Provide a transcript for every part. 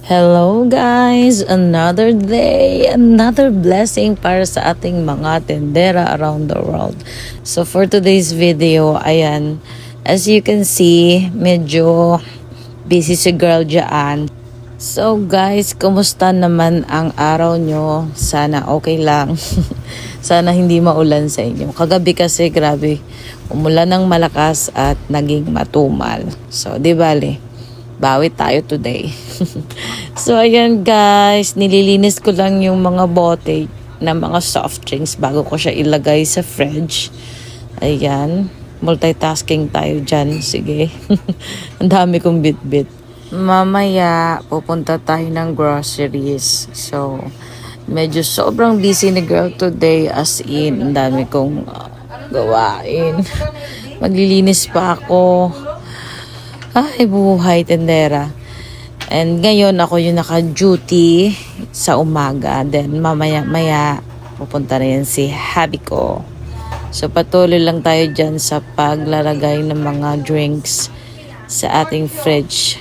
Hello guys! Another day, another blessing para sa ating mga tendera around the world. So for today's video, ayan, as you can see, medyo busy si girl dyan. So guys, kumusta naman ang araw nyo? Sana okay lang. Sana hindi maulan sa inyo. Kagabi kasi grabe, umulan ng malakas at naging matumal. So di bale, bawi tayo today. So ayan guys, nililinis ko lang yung mga bote na mga soft drinks bago ko siya ilagay sa fridge. Ayan, multitasking tayo dyan. Sige, ang dami kong bit-bit. Mamaya, pupunta tayo ng groceries. So, medyo sobrang busy ni girl today, as in, ang dami kong gawain. Maglilinis pa ako. Ay, buhay, tendera. And ngayon, ako yung naka-duty sa umaga. Then, mamaya-maya, pupunta na yan si hubby ko. So, patuloy lang tayo dyan sa paglalagay ng mga drinks sa ating fridge.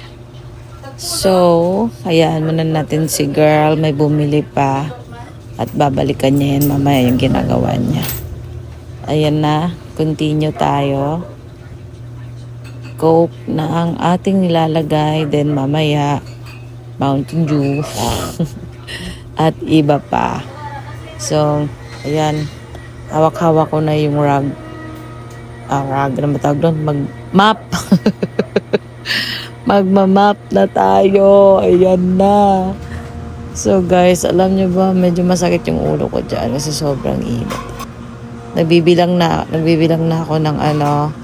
So, hayaan muna natin si girl. May bumili pa. At babalikan niya yan mamaya yung ginagawa niya. Ayan na. Continue tayo. Coke na ang ating nilalagay. Then mamaya, Mountain Dew. At iba pa. So, ayan. Hawak-hawak ko na yung rag. Rag na matawag doon. Mag-map. Magmamap na tayo. Ayan na. So guys, alam nyo ba, medyo masakit yung ulo ko dyan kasi sobrang init. Nagbibilang na ako ng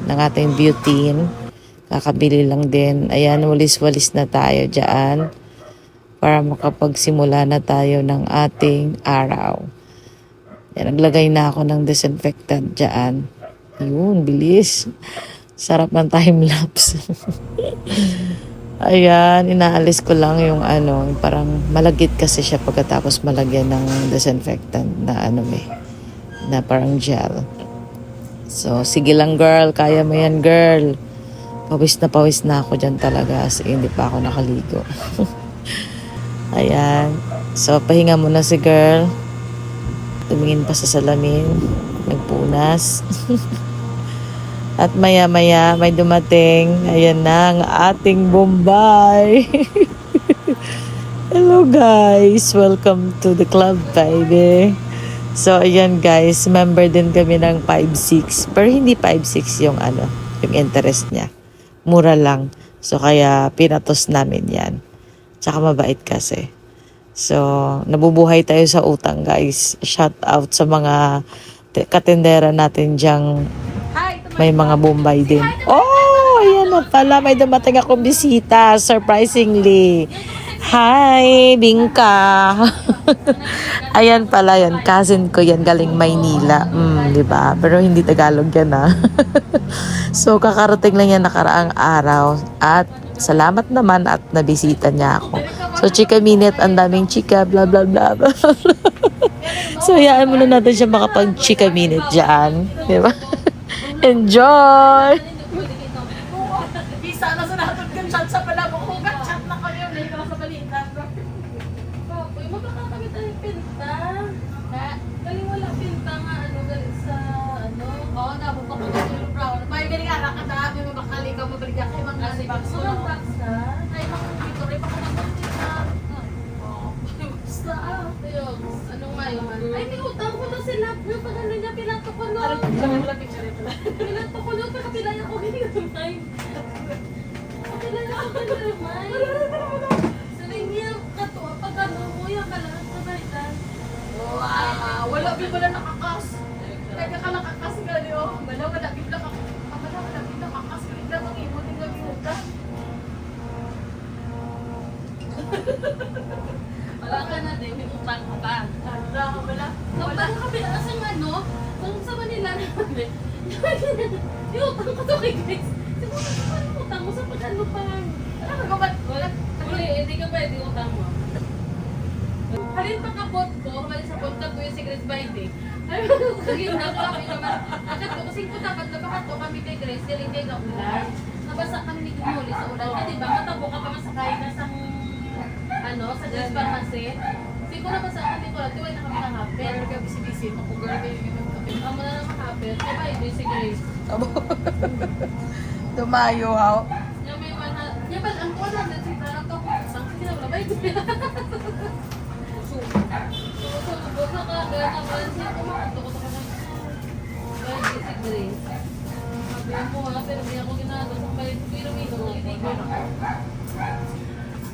ng ating butane. Kakabili lang din. Ayan, walis-walis na tayo dyan para makapagsimula na tayo ng ating araw. Ayan, naglagay na ako ng disinfectant dyan. Yun, bilis. Sarap ng time-lapse. Ayan, inaalis ko lang yung parang malagit kasi siya pagkatapos malagyan ng disinfectant na na parang gel. So, sige lang girl, kaya mo yan girl. Pawis na ako dyan talaga kasi hindi pa ako nakaligo. Ayan. So, pahinga muna si girl. Tumingin pa sa salamin. Nagpunas. At maya-maya may dumating. Ayan na ang ating Bombay. Hello guys. Welcome to the club, baby. So ayan guys. Member din kami ng 5-6. Pero hindi 5-6 yung yung interest niya. Mura lang. So kaya pinatos namin yan. Tsaka mabait kasi. So nabubuhay tayo sa utang guys. Shout out sa mga katendera natin dyang may mga Bombay din. Oh, ayan na pala. May dumating akong bisita. Surprisingly. Hi, Bingka. Ayan pala yan. Cousin ko yan. Galing Maynila. Diba? Pero hindi Tagalog yan So, kakarating lang yan nakaraang araw. At salamat naman at nabisita niya ako. So, chika minute. Ang daming chika. Blah, blah, blah. So, hayaan muna natin siya makapag-chika minute dyan. Diba? Enjoy! Bisa na sa natin kang chat sa pala ko. Hugat chat na kayo. Hindi ka sa balitan. Uy, magkakakamit tayo pinta. Galing wala pinta nga. Galing sa Oo, nabubak ko yung brown. May galing anak ka na. May mabakali ka. Mabalik ka. Mga nasi box. Mga box na. Ay, makakito rin. Makakapagpit na. Basta anong mayo man? Ay, tinutang ko na sila. Yung pag niya, pinato ko na. Wala picture pala. Pinato ko na. Kakapilaya ko. Hindi ko may. Kakapilaya ko ka naman. Sabi niya, katuwa. Pag muya ka lang. Kabaitan. Wala bibala nakakas. Kaya ka nakakas gali. Wala bibla ka. Wala bibla kakas. Wala bang ibon. Hindi nga binuta. Wala ka na din, may utang ka ba? Wala ka wala. Wala ka bila kasang kung sa Manila naman yung utang ko to kay guys. Siguro ka pa yung utang mo sa pag-ano pa. Wala ka ba? Wala. Hindi ka pwede utang mo. Halin pa kabot ko, halin sa bot ko yung Secret Bite. Halin ko kagin na kami naman. Agad ko, kasi ko dapat nabakat ko kami kay Grace, galing kay Naulan. Nabasa kami ni Kimuli sa ulan. Diba, matabo ka pa masakay na sa sa dress para kasi. Hindi ko naman sa akin ko, di ba na kami nakapit. Pero kaya bisibisi, makugirl din yung kapit. Amo na lang makapit. Kaya ba, ito si Grace. Tumayo, how? Yung may 100, yung ba, ang 100 si Tarang to, sang kinababay ko. Bukod na ka, gaya na ba, siya kumakanto ko sa kanang. Kaya si Grace. Sabi mo nga, pero hindi ako ginagawa. Kung may piramido, hindi ko na.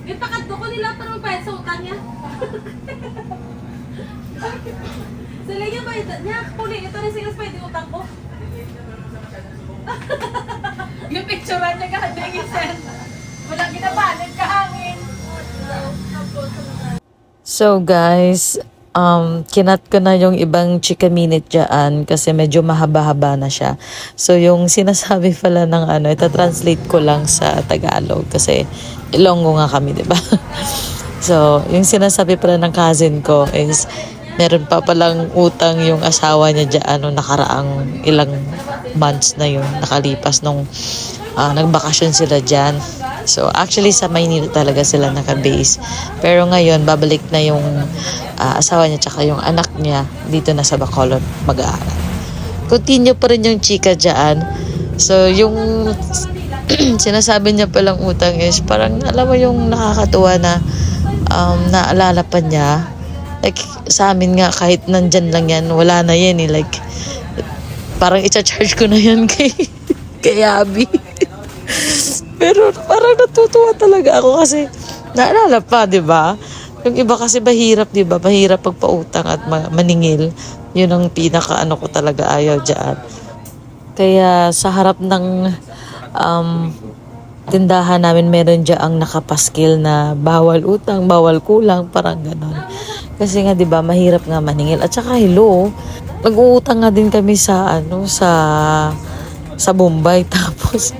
Yung pakadto ko nila para magbayad sa utang niya. Sila yung bayad niya. Kuli, ito rin sila sa yung utang ko. Yung picturean niya kahit send. Wala ginabalit kahangin. So guys, kinat ko na yung ibang chika minute dyan kasi medyo mahaba-haba na siya. So yung sinasabi pala ng ita-translate ko lang sa Tagalog kasi Ilonggo nga kami, di ba? So yung sinasabi pala ng cousin ko is meron pa palang utang yung asawa niya dyan nung nakaraang ilang months na yun, nakalipas nung nagbakasyon sila dyan. So, actually, sa Maynila talaga sila naka-base. Pero ngayon, babalik na yung asawa niya tsaka yung anak niya dito na sa Bacolod mag-aaral. Continue pa rin yung chika dyan. So, yung sinasabi niya palang utang is parang, alam mo yung nakakatuwa na naalala pa niya. Like, sa amin nga, kahit nandyan lang yan, wala na yan eh. Like, parang i-charge ko na yan kay Abby. Pero parang natutuwa talaga ako kasi naalala pa, di ba? Yung iba kasi mahirap, di ba? Mahirap pagpautang at maningil. Yun ang pinaka ko talaga ayaw dyan. Kaya sa harap ng tindahan namin meron dyan ang nakapaskil na bawal utang, bawal kulang, parang ganon. Kasi nga, di ba, mahirap nga maningil. At saka, hello, nag-uutang nga din kami sa Bombay. Tapos,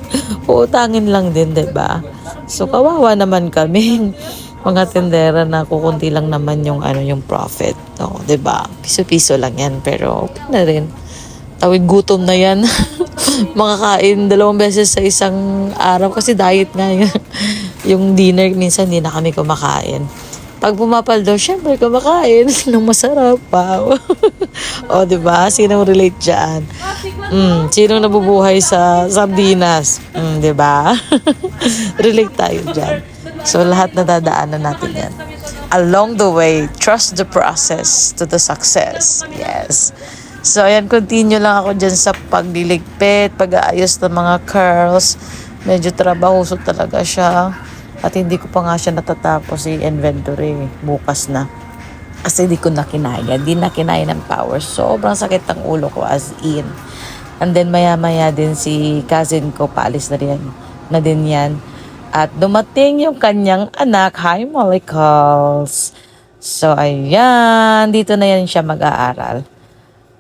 uutangin lang din, diba? So, kawawa naman kami. Mga tindera na kukunti lang naman yung profit. No, diba? Piso-piso lang yan. Pero, okay na rin. Tawid gutom na yan. Makakain 2 beses sa isang araw. Kasi diet nga yun. Yung dinner, minsan hindi na kami kumakain. Pag pumapaldo, syempre kumakain ng masarap pa. O, diba? Sinong relate dyan? Sinong nabubuhay sa sardinas? Diba? Relate tayo dyan. So, lahat na dadaanan natin yan. Along the way, trust the process to the success. Yes. So, ayan, continue lang ako dyan sa pagliligpit, pag-aayos ng mga curls. Medyo trabahoso talaga siya. At hindi ko pa nga siya natatapos i-inventory. Bukas na. Kasi di ko na kinaya. Di na kinaya ng power. Sobrang sakit ang ulo ko as in. And then maya-maya din si cousin ko, paalis na din yan. At dumating yung kanyang anak. Hi, Molecules. So, ayan. Dito na yan siya mag-aaral.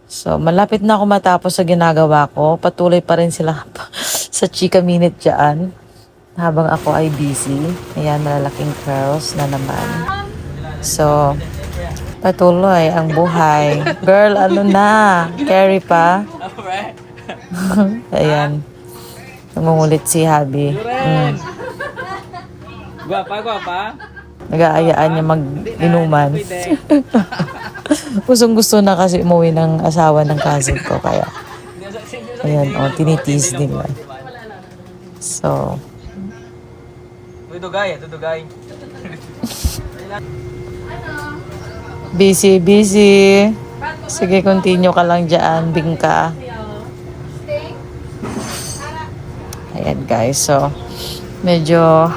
So, malapit na ako matapos sa ginagawa ko. Patuloy pa rin sila sa chika minute dyan. Habang ako ay busy. Ayan, malalaking curls na naman. So, patuloy ang buhay. Girl, ano na? Carry pa? Ayan. Nangungulit si Habi. Guwapa. Nag-aayaan niya mag-inuman. Gustong-gusto na kasi umuwi ng asawa ng cousin ko. Kaya, ayan, tinitease nila. So, Tudugay. Busy. Sige, continue ka lang dyan, bingka. Ayan guys, so medyo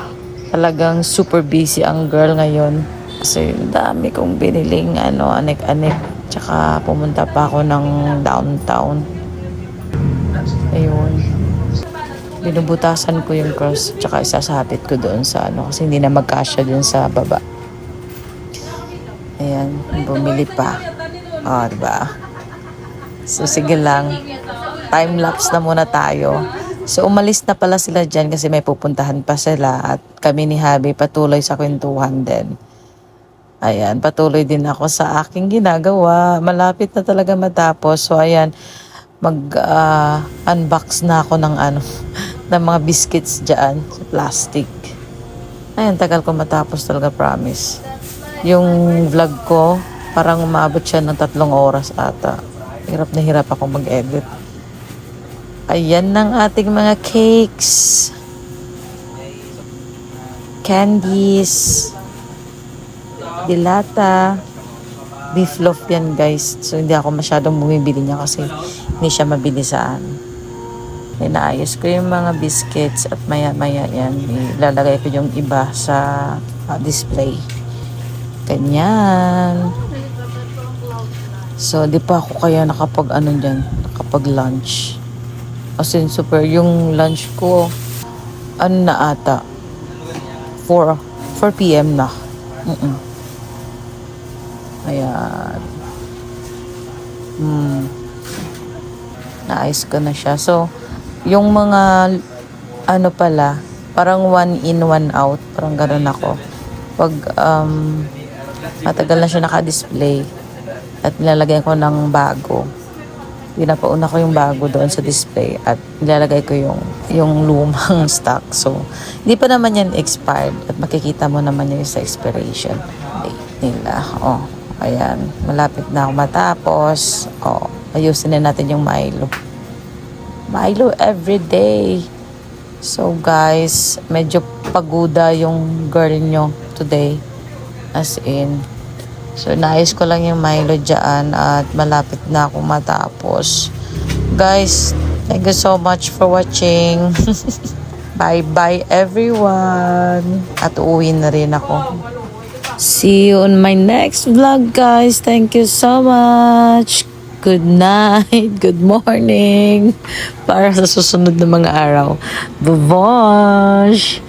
talagang super busy ang girl ngayon. Kasi dami kong biniling anik-anik. Tsaka pumunta pa ako ng downtown. Ayun. Binubutasan ko yung cross tsaka isasabit ko doon sa kasi hindi na magkasya doon sa baba. Ayan, bumili pa. Diba? So, sige lang. Time-lapse na muna tayo. So, umalis na pala sila dyan kasi may pupuntahan pa sila at kami ni Habi patuloy sa kwentuhan din. Ayan, patuloy din ako sa aking ginagawa. Malapit na talaga matapos. So, ayan, mag-unbox na ako ng ng mga biscuits dyan sa plastic. Ayun, tagal ko matapos talaga, promise. Yung vlog ko, parang umabot siya ng 3 oras ata. Hirap na hirap ako mag-edit. Ayan ng ating mga cakes. Candies. Dilata. Beef loaf yan, guys. So, hindi ako masyadong bumibili niya kasi hindi siya mabili saan. Inaayos ko yung mga biscuits at maya-maya yan. Ilalagay ko yung iba sa display. Ganyan. So, di pa ako kaya nakapag lunch. As in, super, yung lunch ko, na ata, 4 p.m. na. Ayan. Naayos ko na siya. So, yung mga, pala, parang 1 in, 1 out. Parang gano'n ako. Pag, matagal na siya naka-display at nilalagay ko ng bago. Pinapauna ko yung bago doon sa display at nilalagay ko yung lumang stock. So, hindi pa naman yan expired at makikita mo naman yun sa expiration date nila. Oh, ayan. Malapit na ako matapos. Oh, ayusin na natin yung Milo. Milo everyday. So guys, medyo paguda yung girl nyo today. As in. So naayos ko lang yung Milo dyan at malapit na ako matapos. Guys, thank you so much for watching. Bye-bye everyone. At uuwi na rin ako. See you on my next vlog, guys. Thank you so much. Good night, good morning. Para sa susunod na mga araw. Bye-bye.